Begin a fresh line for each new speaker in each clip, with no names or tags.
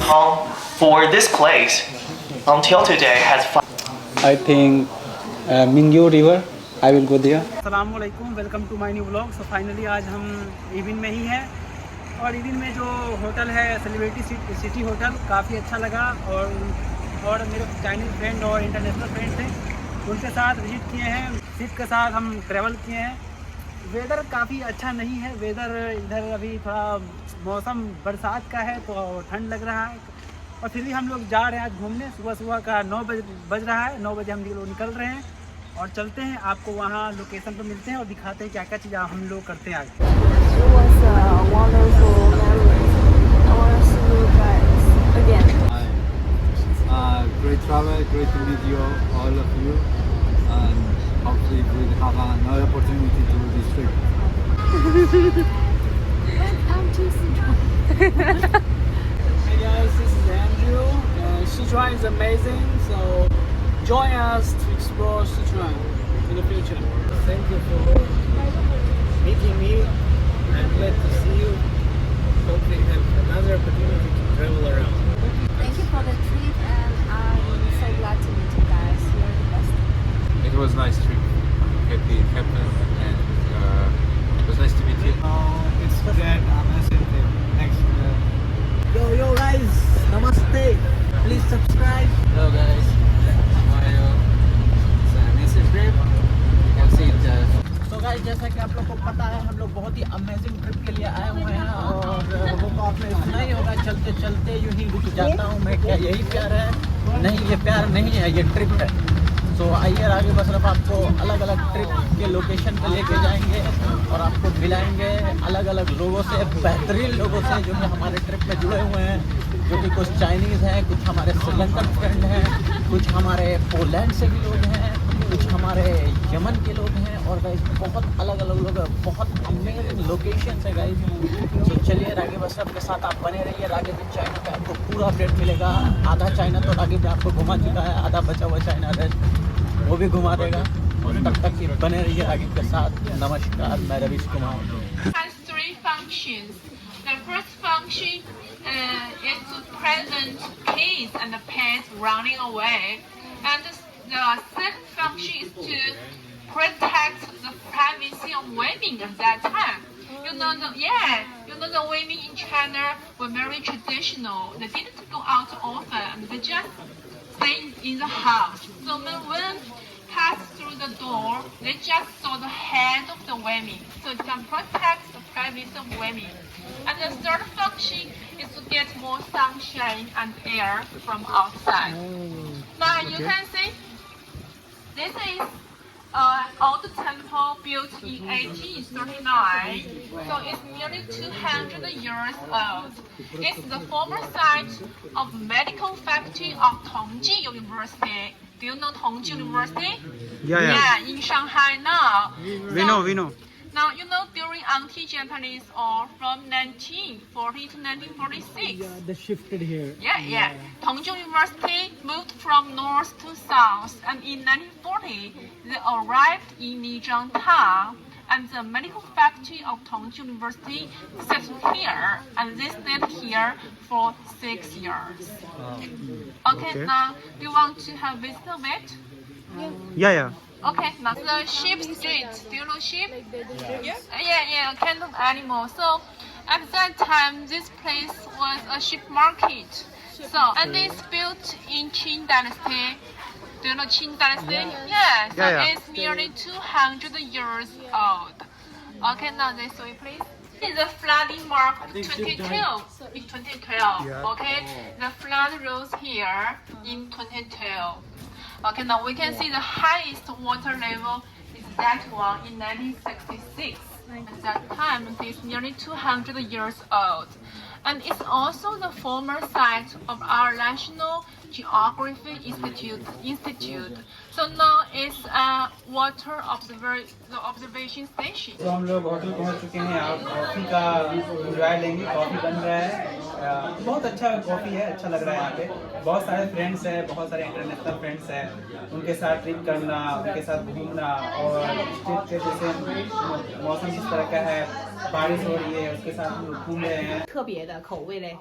come for this place until today has
I think Mingyu River. I will go there.
अस्सलामुअलैकुम, welcome to my new vlog. So finally आज हम ईबिन में ही हैं और ईबिन में जो होटल है सेलिब्रिटी सिटी होटल काफ़ी अच्छा लगा और मेरे चाइनीज़ फ्रेंड और इंटरनेशनल फ्रेंड थे, उनके साथ विजिट किए हैं। सिप के साथ हम ट्रैवल किए हैं। वेदर काफ़ी अच्छा नहीं है, वेदर इधर अभी थोड़ा मौसम बरसात का है तो ठंड लग रहा है, और फिर भी हम लोग जा रहे हैं आज घूमने। सुबह का 9 बज रहा है, 9 बजे हम लोग निकल रहे हैं और चलते हैं। आपको वहाँ लोकेशन पर मिलते हैं और दिखाते हैं क्या क्या चीज़ हम लोग करते हैं आज।
It was a wonderful memory. I want to see you guys again.
Great travel, great to meet you, all of you, and hopefully we'll have another opportunity to do this trip.
I'm too Sichuan.
Hey guys, this is Andrew. Sichuan is amazing, so join us to explore Sichuan in the future. Thank you for meeting me. I'm glad to see you. Hopefully have another opportunity to travel around.
Thank you for the trip, and I'm so glad to meet you guys. You're the best.
It was a nice trip. Happy it happened, and it was nice to meet you. It's great. Amazing trip. Thanks.
Yo guys, namaste. Please subscribe.
Hello guys. How are you? It's a amazing trip. You can see it.
तो guys, जैसा कि आप लोग को पता है, हम लोग बहुत ही अमेजिंग ट्रिप के लिए आए हुए हैं और वो तो आपने सुना ही होगा, चलते चलते यूं ही रुक जाता हूँ मैं, क्या यही प्यार है? नहीं, ये प्यार नहीं है, ये ट्रिप है। तो आइए आगे बस आपको अलग अलग ट्रिप के लोकेशन पे लेके जाएंगे और आपको मिलाएंगे अलग अलग लोगों से, बेहतरीन लोगों से जो कि हमारे ट्रिप में जुड़े हुए हैं, जो कि कुछ चाइनीज़ हैं, कुछ हमारे श्रीलंकन फ्रेंड हैं, कुछ हमारे पोलैंड से भी लोग हैं, कुछ हमारे यमन के लोग हैं, और गाइस बहुत अलग अलग लोग हैं, बहुत अमेजिंग लोकेशन है गाइस। तो चलिए रागिब अशरफ के साथ आप बने रहिए। रागिब इन चाइना पे आपको पूरा अपडेट मिलेगा। आधा चाइना तो रागिब ने आपको घुमा चुका है, आधा बचा हुआ चाइना रेस्ट वो भी घुमा देगा। तब तक ही बने रहिए रागिब के साथ। नमस्कार, मैं Ravish Kumar.
Has three functions. The first function is to prevent kids and pets running away, and the second function is to protect the privacy of women at that time. You know the women in China were very traditional. They didn't go out often, and they just stay in the house. So when women passed through the door, they just saw the head of the women. So it can protect the privacy of women. And the third function is to get more sunshine and air from outside. Now you can see this is old temple built in 1839. So it's nearly 200 years old. It's the former site of medical faculty of Tongji University. Do you know Tongji University? Yeah, in Shanghai now.
We know.
Now, during anti-Japanese war from 1940 to 1946.
They shifted here.
Yeah. Tongji University moved from north to south, and in 1940, they arrived in Lijiang town, and the medical faculty of Tongji University settled here, and they stayed here for 6 years. Okay, now, do you want to have visit of it?
Yeah.
Okay, now the sheep street. Do you know sheep? Yeah, kind of animal. So at that time, this place was a sheep market. So, and it's built in Qing Dynasty. Do you know Qing Dynasty? Yeah. So it's nearly 200 years old. Okay, now this way, please. This is the flooding mark of 2012. In 2012. Okay, the flood rose here in 2012. Okay, now we can see the highest water level is that one in 1966. At that time, it is nearly 200 years old. And it's also the former site of our National Geography Institute. So now it's a water observation station.
तो हम लोग hotel पहुंच चुके हैं। आप coffee का enjoy लेंगे। Coffee बन रहा है, बहुत अच्छा कॉफ़ी है, अच्छा लग रहा है यहाँ पे। बहुत सारे फ्रेंड्स हैं, बहुत सारे इंटरनेशनल फ्रेंड्स हैं, उनके साथ ट्रिप करना, उनके साथ घूमना, और स्ट्रीट पे जैसे मौसम जिस तरह का है, बारिश हो रही है, उसके साथ हम लोग घूम रहे हैं.
特别的口味嘞。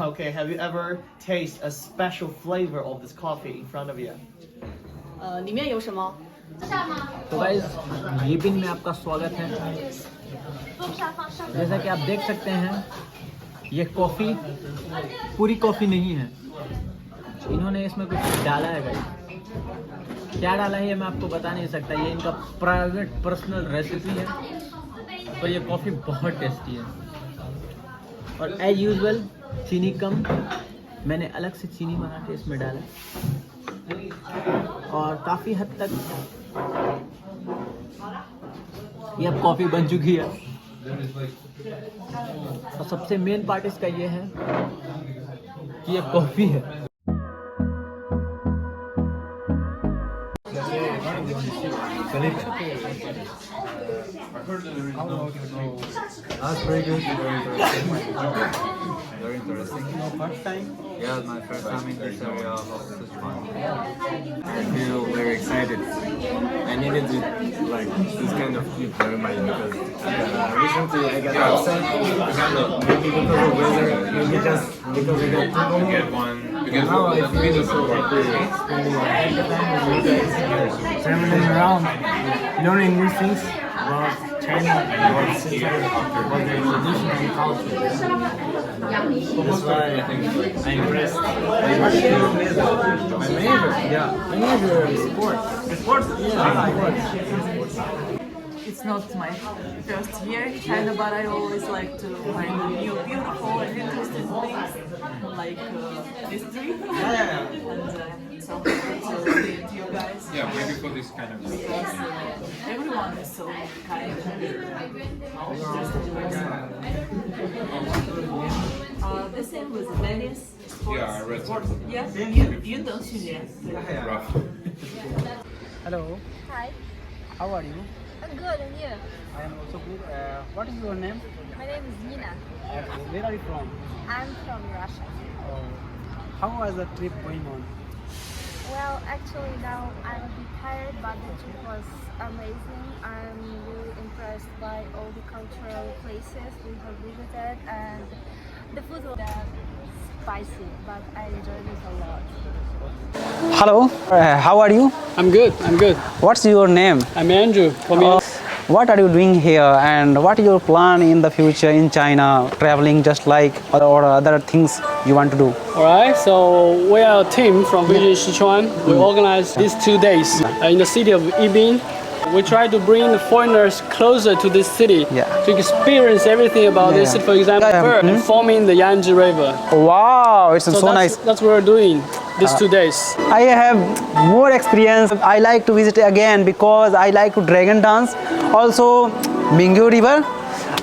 Okay, have you ever tasted a special flavor of this coffee in front of you?
里面有什么？
तो गाइस यीबिन में आपका स्वागत है. जैसा कि आप देख सकते हैं ये कॉफ़ी पूरी कॉफ़ी नहीं है, इन्होंने इसमें कुछ डाला है गाइस. क्या डाला है ये मैं आपको बता नहीं सकता, ये इनका प्राइवेट पर्सनल रेसिपी है, पर ये कॉफ़ी बहुत टेस्टी है. और एज यूजुअल चीनी कम, मैंने अलग से चीनी बना के इसमें डाला और काफ़ी हद तक ये अब कॉफ़ी बन चुकी है. और सबसे मेन पार्ट इसका ये है कि ये कॉफ़ी है.
That's very good. Very interesting.
First time
Yeah, my first time in this area of Sichuan. I feel very excited. I needed to like this kind of trip very much because recently I got upset. Maybe because of weather, maybe just because I got too long. Now I feel so happy spending the time with you guys, traveling around, learning new things about China, about Sichuan, about their tradition and culture. That's why I'm impressed. My major, yeah. My major is sports. Sports? Yeah, sports.
It's not my first year in China, but I always like to find new, beautiful and interesting things like history. And so happy to meet you guys.
Yeah, maybe for this kind of
Because everyone is so kind and interesting person. The same with Venice. Sports.
Yeah, I read
sports.
something.
Yeah, you don't see it.
rough.
Hello,
Hi,
how are you?
I'm good, and you?
I am also good. What is your name?
My name is Nina.
Where are you from?
I'm from Russia.
How was the trip going on?
Well, actually now I'm a bit tired, but the trip was amazing. I'm really impressed by all the cultural places we have visited, and the food was spicy, but I enjoyed it a lot.
Hello, how are you?
I'm good.
What's your name?
I'm Andrew from
What are you doing here, and what is your plan in the future in China, traveling just like or other things you want to do?
Alright, so we are a team from Village Sichuan. We organized these 2 days in the city of Yibin. We try to bring the foreigners closer to this city to experience everything about this city. For example, forming the Yangtze River.
Wow, it's so
that's,
nice.
That's what we're doing these 2 days.
I have more experience. I like to visit again because I like to dragon dance. Also, Mingyu River.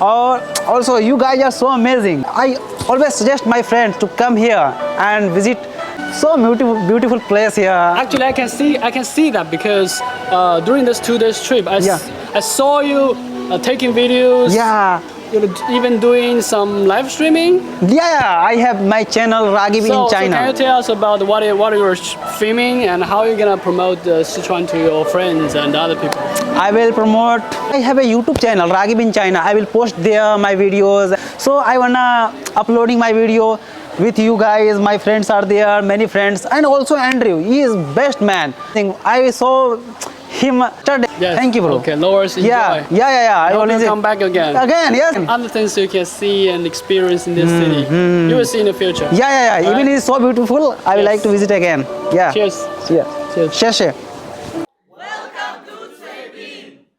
Also, you guys are so amazing. I always suggest my friends to come here and visit. So beautiful place here.
Actually, I can see that because during this 2 days trip, I saw you taking videos.
Yeah.
You're even doing some live streaming.
Yeah, I have my channel Ragib in China.
So can you tell us about what you're filming and how you're gonna promote Sichuan to your friends and other people?
I will promote. I have a YouTube channel Ragib in China. I will post there my videos. So I wanna uploading my video with you guys. My friends are there, many friends, and also Andrew. He is best man. I saw him yesterday.
Yes.
Thank you, bro.
Okay, no worries. Enjoy.
Yeah. I
hope
always
you come back again.
Again, yes.
Other things you can see and experience in this city. You will see in the future.
Yeah. Even it is so beautiful. I would like to visit again. Yeah.
Cheers.
Cheers.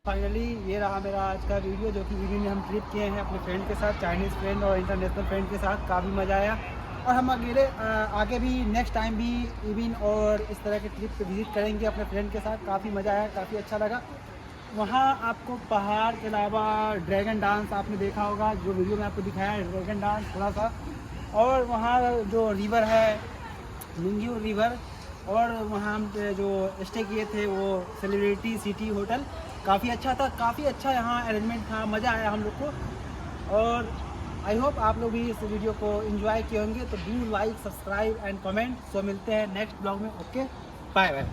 Finally ये रहा मेरा आज का video, जो कि video में हम trip किए हैं अपने फ्रेंड के साथ, चाइनीज़ फ्रेंड और इंटरनेशनल फ्रेंड के साथ. काफ़ी मज़ा आया और हम आगे भी नेक्स्ट टाइम भी इविन और इस तरह के ट्रिप पे विज़िट करेंगे अपने फ्रेंड के साथ. काफ़ी मज़ा आया, काफ़ी अच्छा लगा. वहाँ आपको पहाड़ के अलावा ड्रैगन डांस आपने देखा होगा, जो वीडियो में आपको दिखाया है ड्रैगन डांस थोड़ा सा, और वहाँ जो रिवर है मिंग्यू रिवर, और वहाँ हम जो स्टे किए थे वो सेलिब्रिटी सिटी होटल. काफ़ी अच्छा था, काफ़ी अच्छा यहाँ अरेंजमेंट था, मज़ा आया हम लोग को. और आई होप आप लोग भी इस वीडियो को एंजॉय किए होंगे. तो do like, subscribe and comment. So मिलते हैं नेक्स्ट ब्लॉग में. Okay, bye bye.